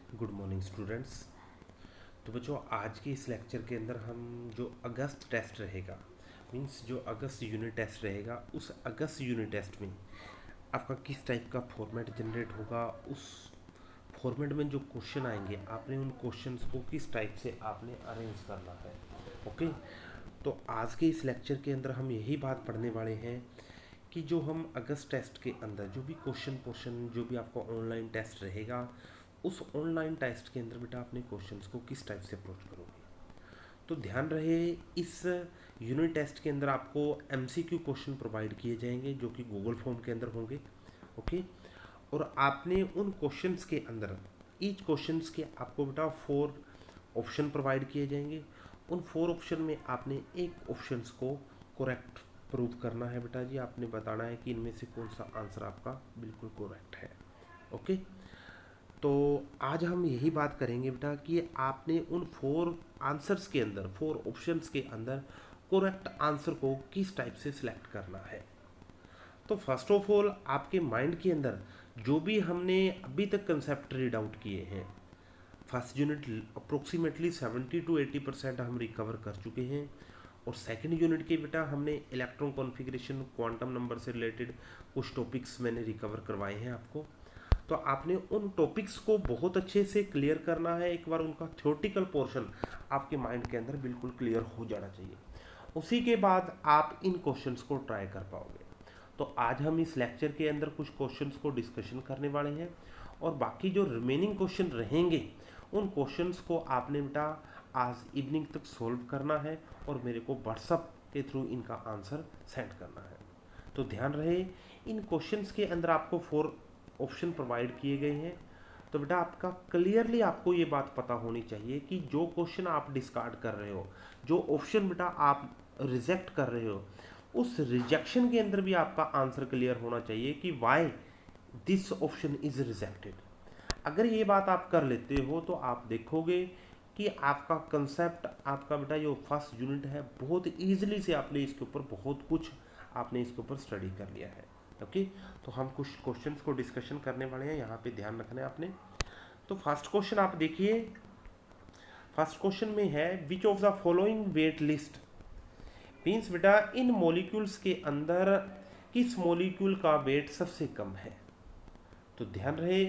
Good morning students. तो बच्चों, आज के इस लेक्चर के अंदर हम जो अगस्त टेस्ट रहेगा, मींस जो अगस्त यूनिट टेस्ट रहेगा, उस अगस्त यूनिट टेस्ट में आपका किस टाइप का फॉर्मेट जनरेट होगा, उस फॉर्मेट में जो क्वेश्चन आएंगे आपने उन क्वेश्चंस को किस टाइप से आपने अरेंज करना है। ओके। तो आज के इस लेक्चर के अंदर हम यही बात पढ़ने वाले हैं कि जो हम अगस्त टेस्ट के अंदर जो भी क्वेश्चन पोर्शन जो भी आपका ऑनलाइन टेस्ट रहेगा, उस ऑनलाइन टेस्ट के अंदर बेटा अपने क्वेश्चंस को किस टाइप से अप्रोच करोगे। तो ध्यान रहे, इस यूनिट टेस्ट के अंदर आपको एमसीक्यू क्वेश्चन प्रोवाइड किए जाएंगे जो कि गूगल फॉर्म के अंदर होंगे। ओके। और आपने उन क्वेश्चंस के अंदर ईच क्वेश्चंस के आपको बेटा 4 ऑप्शन प्रोवाइड किए जाएंगे। उन 4 ऑप्शन में आपने एक ऑप्शंस को करेक्ट प्रूव करना है बेटा जी। आपने बताना है कि इनमें से कौन सा आंसर आपका बिल्कुल करेक्ट है। ओके। तो आज हम यही बात करेंगे बेटा कि आपने उन 4 आंसर्स के अंदर 4 ऑप्शंस के अंदर करेक्ट आंसर को किस टाइप से सिलेक्ट करना है। तो फर्स्ट ऑफ ऑल आपके माइंड के अंदर जो भी हमने अभी तक कंसेप्ट रीड आउट किए हैं, फर्स्ट यूनिट अप्रोक्सीमेटली 70 to 80% हम रिकवर कर चुके हैं। और सेकंड यूनिट के बेटा हमने इलेक्ट्रॉन कॉन्फ़िगरेशन क्वांटम नंबर से रिलेटेड कुछ टॉपिक्स मैंने रिकवर करवाए हैं आपको। तो आपने उन टॉपिक्स को बहुत अच्छे से क्लियर करना है। एक बार उनका थ्योरेटिकल पोर्शन आपके माइंड के अंदर बिल्कुल क्लियर हो जाना चाहिए। उसी के बाद आप इन क्वेश्चंस को ट्राई कर पाओगे। तो आज हम इस लेक्चर के अंदर कुछ क्वेश्चंस को डिस्कशन करने वाले हैं और बाकी जो रिमेनिंग क्वेश्चन रहेंगे उन क्वेश्चंस को आपने बेटा आज इवनिंग तक सॉल्व करना है और मेरे को व्हाट्सअप के थ्रू इनका आंसर सेंड करना है। तो ध्यान रहे, इन क्वेश्चंस के अंदर आपको 4 ऑप्शन प्रोवाइड किए गए हैं। तो बेटा आपका क्लियरली आपको ये बात पता होनी चाहिए कि जो क्वेश्चन आप डिस्कार्ड कर रहे हो, जो ऑप्शन बेटा आप रिजेक्ट कर रहे हो, उस रिजेक्शन के अंदर भी आपका आंसर क्लियर होना चाहिए कि why this option is rejected. अगर ये बात आप कर लेते हो तो आप देखोगे कि आपका कंसेप्ट, आपका बेटा जो फर्स्ट यूनिट है, बहुत ईजिली से आपने इसके ऊपर बहुत कुछ आपने इसके ऊपर स्टडी कर लिया है। ओके। तो हम कुछ क्वेश्चंस को डिस्कशन करने वाले हैं, यहाँ पे ध्यान रखना है आपने। तो फर्स्ट क्वेश्चन आप देखिए। फर्स्ट क्वेश्चन में है which of the following weight list, means बेटा इन मॉलिक्यूल्स के अंदर किस मॉलिक्यूल का वेट सबसे कम है। तो ध्यान रहे,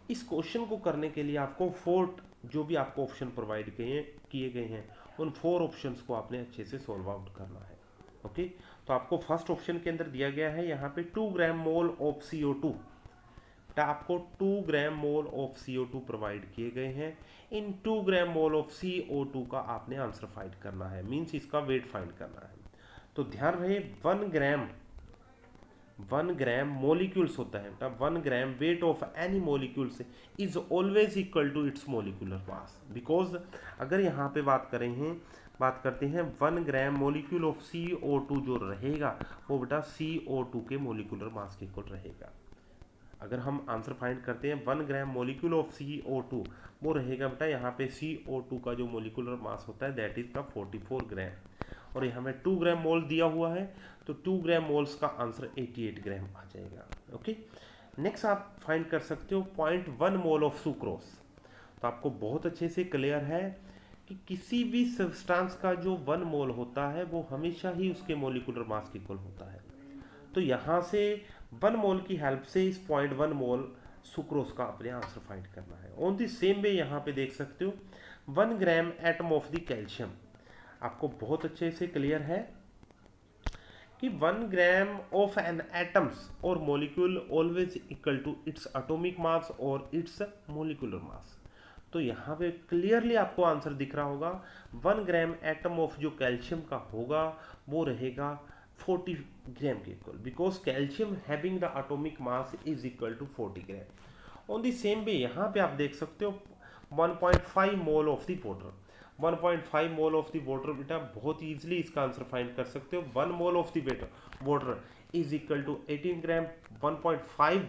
इस क्वेश्चन को करने के लिए आपको 4 जो भी आपको ऑप्शन प्रोवाइड किए गए हैं उन 4 ऑप्शंस को आपने अच्छे से सॉल्व आउट करना है। ओके। तो आपको फर्स्ट ऑप्शन के अंदर दिया गया है यहाँ पे 2 ग्राम मोल ऑफ CO2। आपको 2 ग्राम मोल ऑफ CO2 प्रोवाइड किए गए हैं। इन 2 ग्राम मोल ऑफ CO2 का आपने आंसर फाइंड करना है, मीन्स इसका वेट फाइंड करना है। तो ध्यान रहे, 1 ग्राम मोलिक्यूल्स होता है बेटा। 1 gram weight of any molecules is always equal to its molecular mass. Because अगर यहाँ पे बात करते हैं 1 ग्राम मोलिक्यूल ऑफ CO2 जो रहेगा वो बेटा CO2 के मोलिकुलर मास के इक्वल रहेगा। अगर हम आंसर फाइंड करते हैं 1 ग्राम मोलिक्यूल ऑफ CO2, वो रहेगा बेटा यहाँ पे CO2 का जो मोलिकुलर मास होता है दैट इज का 44 ग्राम। और यहाँ में 2 ग्राम मोल दिया हुआ है तो 2 ग्राम मोल्स का आंसर 88 ग्राम आ जाएगा। ओके। नेक्स्ट आप फाइंड कर सकते हो 0.1 मोल ऑफ सुक्रोस। तो आपको बहुत अच्छे से क्लियर है कि किसी भी सब्सटेंस का जो 1 मोल होता है वो हमेशा ही उसके मोलिकुलर मास के इक्वल होता है। तो यहाँ से 1 मोल की हेल्प से इस 0.1 मोल सुक्रोज का अपने आंसर फाइंड करना है। ऑन दी सेम वे यहाँ पे देख सकते हो 1 gram atom of the calcium. आपको बहुत अच्छे से क्लियर है कि 1 ग्राम ऑफ एन एटम्स और molecule always equal to its atomic mass और इट्स मोलिकुलर मास। तो यहाँ पे क्लियरली आपको आंसर दिख रहा होगा, 1 ग्राम एटम ऑफ जो कैल्शियम का होगा वो रहेगा 40 ग्राम के equal, because calcium having the atomic mass is equal to 40 gram. On the same way यहाँ पे आप देख सकते हो 1.5 mole of the water. 1.5 mole of the water बेटा बहुत ईजिली इसका आंसर फाइंड कर सकते हो। 1 mole of the water is equal to 18 gram. 1.5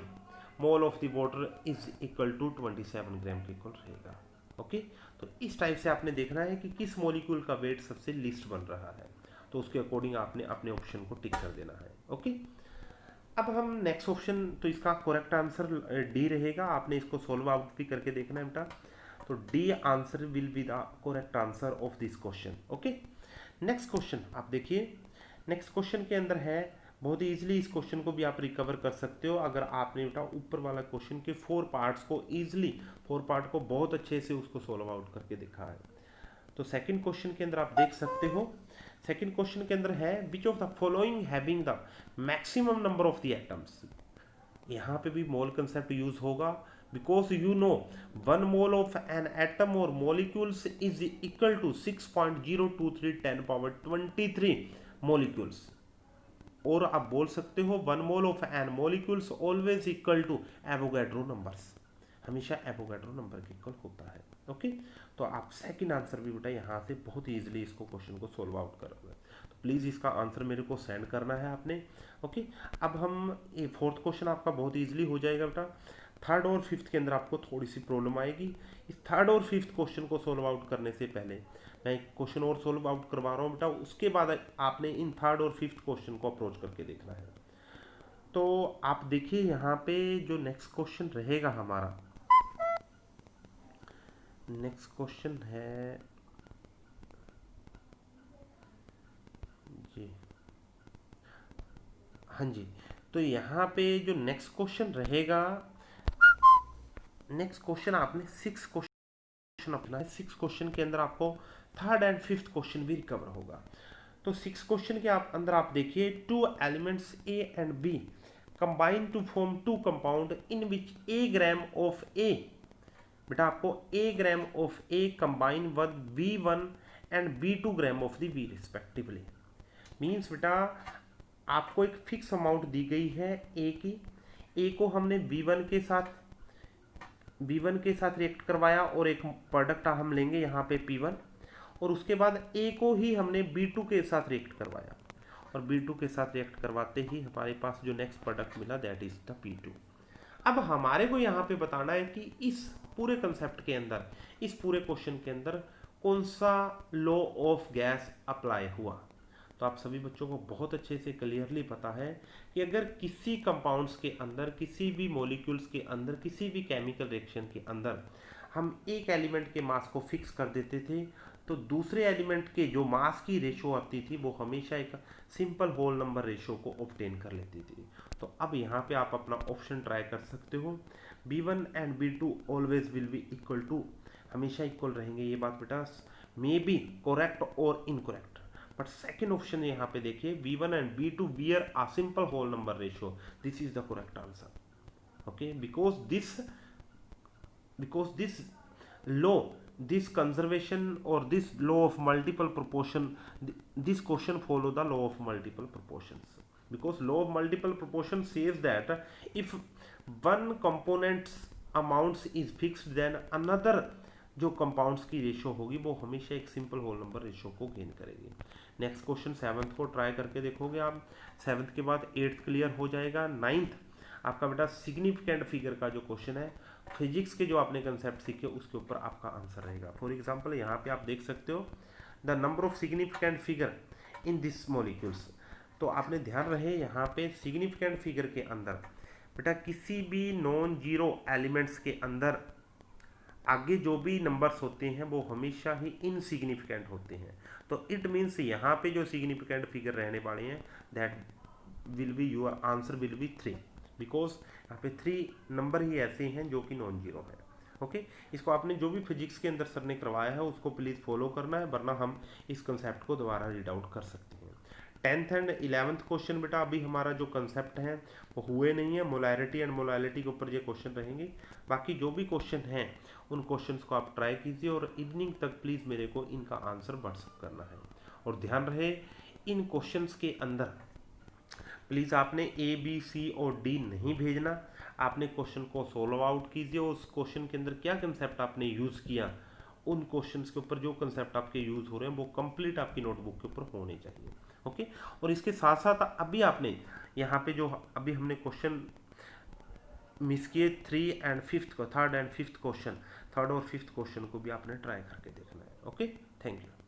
mole of the water is equal to 27 gram के इक्वल रहेगा। ओके। तो इस टाइप से आपने देखना है कि किस मॉलिक्यूल का वेट सबसे लिस्ट बन रहा है, तो उसके अकॉर्डिंग आपने अपने ऑप्शन को टिक कर देना है। ओके। अब हम नेक्स्ट ऑप्शन, तो इसका करेक्ट आंसर डी रहेगा। आपने इसको सोल्व आउट भी करके देखना है बेटा। तो D answer will be the correct answer of this question. Okay, next question आप देखिए। नेक्स्ट क्वेश्चन के अंदर है, बहुत ही इजीली इस क्वेश्चन को भी आप रिकवर कर सकते हो अगर आपने बेटा ऊपर वाला क्वेश्चन के 4 पार्ट्स को इजीली 4 पार्ट को बहुत अच्छे से उसको सोल्व आउट करके दिखा है। तो सेकंड क्वेश्चन के अंदर आप देख सकते हो, सेकंड क्वेश्चन के अंदर है which of the following having the maximum number of the atoms. यहाँ पे भी मोल कंसेप्ट यूज होगा, because you know 1 mole of an atom और molecules is equal to 6.023 10 power 23 molecules. और आप बोल सकते हो 1 mole of an molecules always equal to Avogadro numbers, हमेशा एवोगैड्रो नंबर के इक्वल होता है। ओके, तो आप सेकंड आंसर भी बेटा यहाँ से बहुत ही इजीली इसको क्वेश्चन को सोल्व आउट करोगे। तो प्लीज़ इसका आंसर मेरे को सेंड करना है आपने। ओके, अब हम ये फोर्थ क्वेश्चन आपका बहुत इजीली हो जाएगा बेटा। थर्ड और फिफ्थ के अंदर आपको थोड़ी सी प्रॉब्लम आएगी। इस थर्ड और फिफ्थ क्वेश्चन को सोल्व आउट करने से पहले मैं एक क्वेश्चन और सोल्व आउट करवा रहा हूँ बेटा, उसके बाद आपने इन थर्ड और फिफ्थ क्वेश्चन को अप्रोच करके देखना है। तो आप देखिए यहाँ पे जो नेक्स्ट क्वेश्चन रहेगा हमारा, नेक्स्ट क्वेश्चन है जी, हाँ जी, तो यहाँ पे जो नेक्स्ट क्वेश्चन रहेगा, नेक्स्ट क्वेश्चन आपने 6 क्वेश्चन अपना है। 6 क्वेश्चन के अंदर आपको थर्ड एंड फिफ्थ क्वेश्चन भी रिकवर होगा। तो 6 क्वेश्चन के अंदर आप देखिए, 2 elements A and B combine to form 2 compound in which a gram of A. बेटा आपको a gram of A combine with B1 and B2 gram of the B respectively. Means बेटा आपको एक फिक्स अमाउंट दी गई है ए की, ए को हमने B1 के साथ रिएक्ट करवाया और एक प्रोडक्ट हम लेंगे यहाँ पे P1, और उसके बाद ए को ही हमने B2 के साथ रिएक्ट करवाया और B2 के साथ रिएक्ट करवाते ही हमारे पास जो नेक्स्ट प्रोडक्ट मिला दैट इज द P2। अब हमारे को यहाँ पे बताना है कि इस पूरे कंसेप्ट के अंदर, इस पूरे क्वेश्चन के अंदर कौन सा लॉ ऑफ गैस अप्लाई हुआ। तो आप सभी बच्चों को बहुत अच्छे से क्लियरली पता है कि अगर किसी कंपाउंड्स के अंदर, किसी भी मॉलिक्यूल्स के अंदर, किसी भी केमिकल रिएक्शन के अंदर हम एक एलिमेंट के मास को फिक्स कर देते थे, तो दूसरे एलिमेंट के जो मास की रेशो आती थी वो हमेशा एक सिंपल होल नंबर रेशो को ऑब्टेन कर लेती थी। तो अब यहाँ पे आप अपना ऑप्शन ट्राई कर सकते हो, B1 and B2 always will be equal to, हमेशा इक्वल रहेंगे। ये बात बेटा मे बी करेक्ट और इनकरेक्ट, बट सेकेंड ऑप्शन यहाँ पे देखिए, B1 and B2 bear a simple whole number ratio, this is the correct answer। okay, because this law, this conservation or this law of multiple proportion, this question follow the law of multiple proportions, because law of multiple proportion says that if one component's amounts is fixed then another जो compounds की ratio होगी वो हमेशा एक simple whole number ratio को gain करेगी। Next question 7th को try करके देखोगे आप, 7th के बाद 8th क्लियर हो जाएगा। 9th आपका बेटा सिग्निफिकेंट फिगर का जो क्वेश्चन है, फिजिक्स के जो आपने कंसेप्ट सीखे उसके ऊपर आपका आंसर रहेगा। फॉर एग्जांपल यहाँ पे आप देख सकते हो the number of significant figure in this molecules. तो आपने ध्यान रहे यहाँ पे सिग्निफिकेंट फिगर के अंदर बेटा किसी भी नॉन जीरो एलिमेंट्स के अंदर आगे जो भी नंबर्स होते हैं वो हमेशा ही इनसिग्निफिकेंट होते हैं। तो इट मीन्स यहाँ पे जो सिग्निफिकेंट फिगर रहने वाले हैं that will be your answer will be 3, because यहाँ पे 3 नंबर ही ऐसे हैं जो कि नॉन जीरो है। ओके, इसको आपने जो भी फिजिक्स के अंदर सर ने करवाया है उसको प्लीज़ फॉलो करना है, वरना हम इस कंसेप्ट को दोबारा रीड आउट कर सकते हैं। 10th एंड 11th क्वेश्चन बेटा अभी हमारा जो कंसेप्ट है वो हुए नहीं है, मोलैरिटी एंड मोलैलिटी के ऊपर ये क्वेश्चन रहेंगे। बाकी जो भी क्वेश्चन हैं उन क्वेश्चंस को आप ट्राई कीजिए और इवनिंग तक प्लीज़ मेरे को इनका आंसर व्हाट्सअप करना है। और ध्यान रहे इन क्वेश्चंस के अंदर प्लीज़ आपने A, B, C और D नहीं भेजना, आपने क्वेश्चन को सोल्व आउट कीजिए। उस क्वेश्चन के अंदर क्या कंसेप्ट आपने यूज़ किया, उन क्वेश्चंस के ऊपर जो कंसेप्ट आपके यूज़ हो रहे हैं वो कंप्लीट आपकी नोटबुक के ऊपर होने चाहिए। ओके, और इसके साथ साथ अभी आपने यहाँ पे जो अभी हमने क्वेश्चन मिस किए 3 एंड 5th को, 3rd and 5th question, 3rd और 5th क्वेश्चन को भी आपने ट्राई करके देखना है। Okay, thank you.